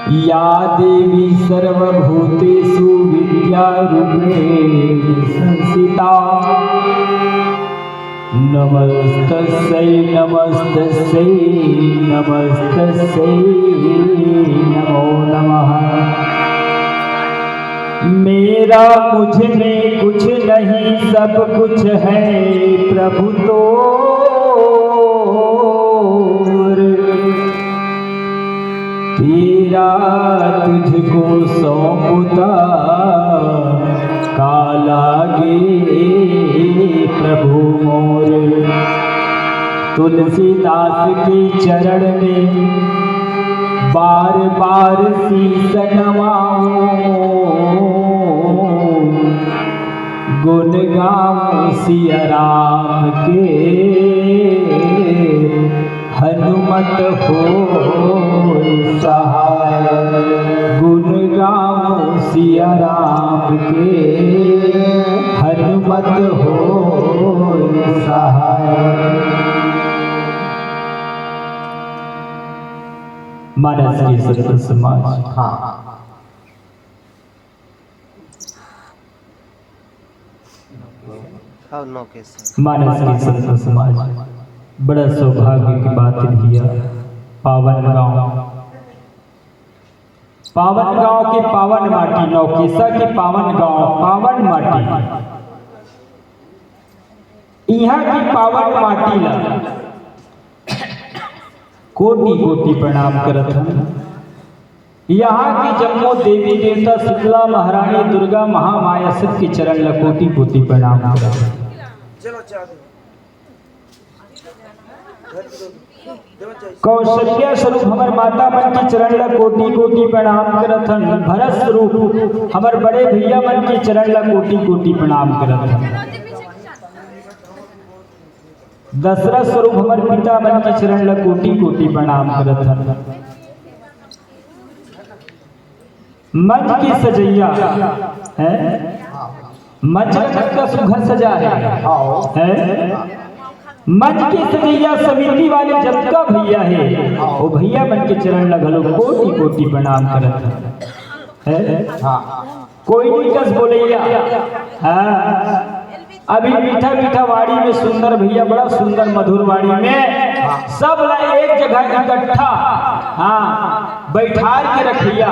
या देवी सर्वभूतेषु विद्यारूपेण संस्थिता नमस्तस्यै नमस्तस्यै नमस्तस्यै नमो नमः। मेरा मुझ में कुछ नहीं सब कुछ है प्रभु तोर, तेरा तुझको सौंपता कालागे प्रभु मोर। तुलसीदास के चरण में बार बार शीस नवाऊं, गुण गाऊं सिया राम के हनुमत हो सहाय। गुण गाऊं सिया राम के हनुमत हो सहाय। मानस की संत समाज, मानस की संत समाज बड़ा सौभाग्य की बात है भैया। पावन गांव की पावन माटी, नौकेसा की पावन गांव, पावन माटी, यहाँ की पावन माटी ला कोटि कोटि प्रणाम करत हूँ। यहाँ की जम्मो देवी देवता शीतला महारानी दुर्गा महामाया सबके चरण ला कोटि कोटि प्रणाम करत हूँ। कौशल्या स्वरूप हमर माता मन के चरण ला कोटि कोटि प्रणाम करत हन। भरत स्वरूप हमर बड़े भैया मन के चरण ला कोटि कोटि प्रणाम करत हन। दशरथ स्वरूप हमर पिता मन के चरण ला कोटि कोटि प्रणाम करत हन। मंच की सजैया है, मंच का सुघर सजा है, मंच की सजैया समिति वाले जबका भैया है, वो भैया मन के चरण लगलो कोटि कोटि प्रणाम करत है। कोई नहीं कस बोलैया। हाँ, अभी मीठा मीठा वाड़ी में सुंदर भैया, बड़ा सुंदर मधुर वाड़ी में सब ला एक जगह इकट्ठा बैठा के रखिया।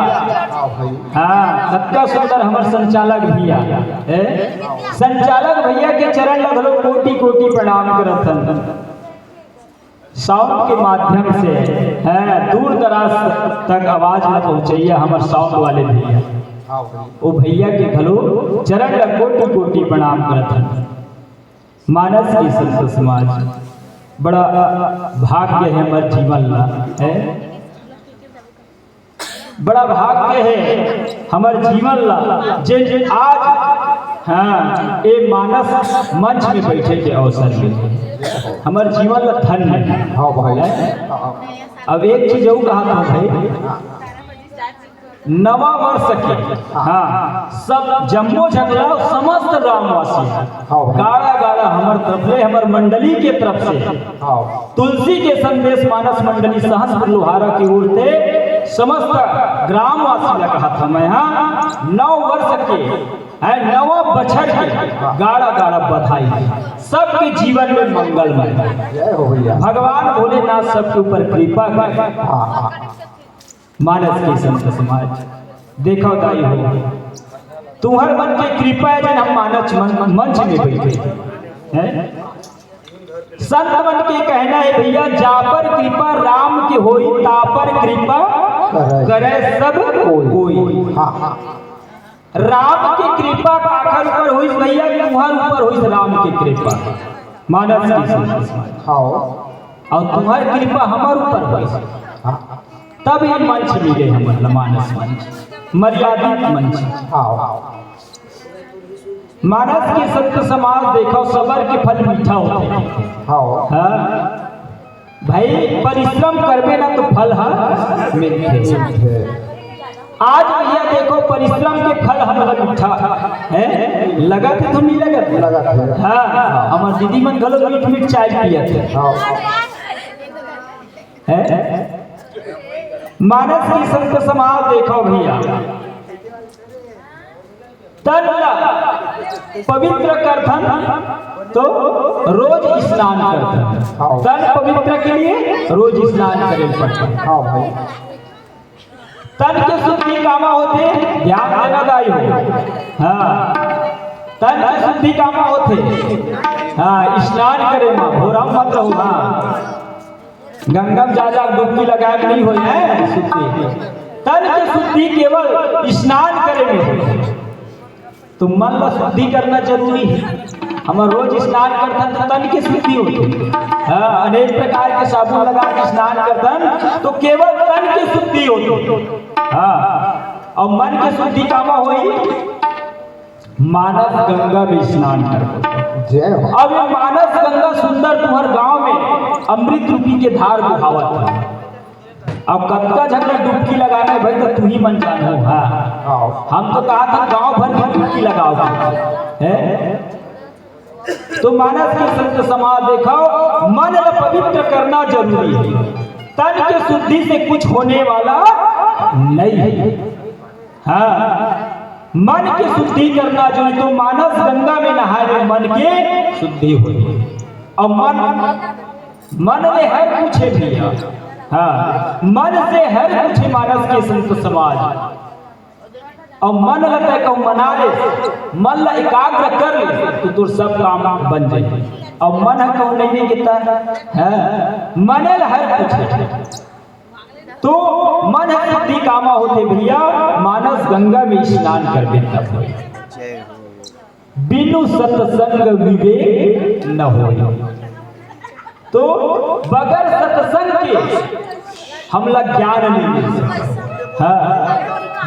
कितना सुंदर हमार संचालक भैया है, संचालक भैया के चरण लगलो कोटि कोटि प्रणाम करत हन। साउंड के माध्यम से है दूर दराज तक आवाज न पहुंचैया हमार साउंड वाले भैया, वो भैया के घलो चरण ला कोटि कोटि प्रणाम करत हन। मानस की संत समाज बड़ा भाग्य है हमार जीवन ला है, बड़ा भाग्य है हमार जीवन ला जे आज ये मानस मंच में बैठे के अवसर मिले। हमार जीवन ला धन्य है। अब एक चीज और कहा था भाई, नवा वर्ष के सब जम्मो झगड़ा समस्त ग्रामवासी गाड़ा गाड़ा हमार तरफ ले, हमार मंडली के तरफ से तुलसी के संदेश मानस मंडली सहस्त्र लोहारा की ओर से समस्त ग्रामवासी ने कहा था मैं यहाँ 9 वर्ष के नवा बछड़ के गाड़ा गाड़ा बधाई, सबके जीवन में मंगलमय भगवान भोलेनाथ सबके ऊपर कृपा करे। मानस की संत समाज देखो दाई हो, तुम्हार मन की कृपा है जन हम मानस मंच में बैठे हैं। संत मन के कहना है भैया, जा पर कृपा राम की होई ता पर कृपा करे सब कोई। राम की कृपा काखर ऊपर हुई भैया, तुम्हार ऊपर हुई राम की कृपा। मानस की संत समाज और तुम्हारी कृपा हमारे ऊपर हुई, तब ये मंच मिले हमारे मानस मंच, मर्यादित मंच। मानस की संत समाज देखो सबर के फल मीठा होते हैं। भाई परिश्रम करबे ना तो फल मिलते। आज भैया देखो परिश्रम के फल हमारा मीठा है, लगा थे तो नहीं लगा थे। हमार दीदी मन गलो मीठ मीठ चाय पिया थे। मानस की संत समाज देखो भैया, तन पवित्र करथन तो रोज स्नान करथन। तन पवित्र के लिए रोज स्नान करे पड़ता। हाँ भाई, तन के शुद्धि कामा होते, ध्यान देना दाई हो। हाँ, तन के शुद्धि कामा होते, हाँ स्नान करे माँ भोरा मत रहो। हाँ, गंगम जा डुबकी लगाए नहीं हो शुद्धि। तन की शुद्धि केवल स्नान करे में हो, तो मन ला शुद्धि करना जरूरी है। हम रोज स्नान करतन तो तन की शुद्धि होती। हाँ, अनेक प्रकार के साबुन लगा के स्नान करतन तो केवल तन की शुद्धि होती। हाँ, और मन की शुद्धि कामा हुई मानस गंगा में स्नान करते। अब ये मानस गंगा सुंदर तुम्हारे गांव में अमृत रूपी के धार बहावत है। अब कत्का झगड़ा डुबकी लगाना है भाई तो तू ही मन जानो। हाँ, हम तो कहा था गांव भर में डुबकी लगाओ है। तो मानस के संत समाज देखो, मन को पवित्र करना जरूरी है। तन की शुद्धि से कुछ होने वाला नहीं है। हाँ, मन की शुद्धि करना जो तो मानस गंगा में नहाए मन के शुद्धि हुई। और मन में हर कुछ है भैया। हाँ, मन से हर कुछ है मानस के संत समाज। और मन लगता है मना ले, मन ला एकाग्र कर ले तो तुर सब काम बन जाए। और मन है कहूँ नहीं गिरता है, मन हर कुछ है। तो मन शुद्धि कामा होते भैया, मानस गंगा में स्नान कर देता है। बिनु सत्संग विवेक न हो, तो बगैर सत्संग के हमला ज्ञान नहीं मिल सकता। हाँ,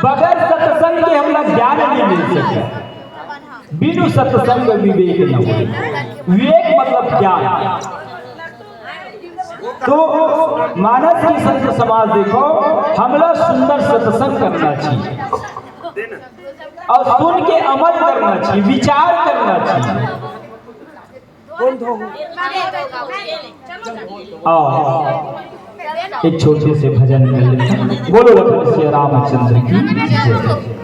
बगैर सत्संग के हमला ज्ञान नहीं मिल सकता। बिनु सत्संग विवेक न हो, विवेक मतलब ज्ञान। तो मानस की संत समाज देखो, हमला सुंदर सत्संग करना चाहिए और सुन के अमल करना चाहिए, विचार करना चाहिए। एक छोटे से भजन में बोलो लखन श्री रामचंद्र की जय।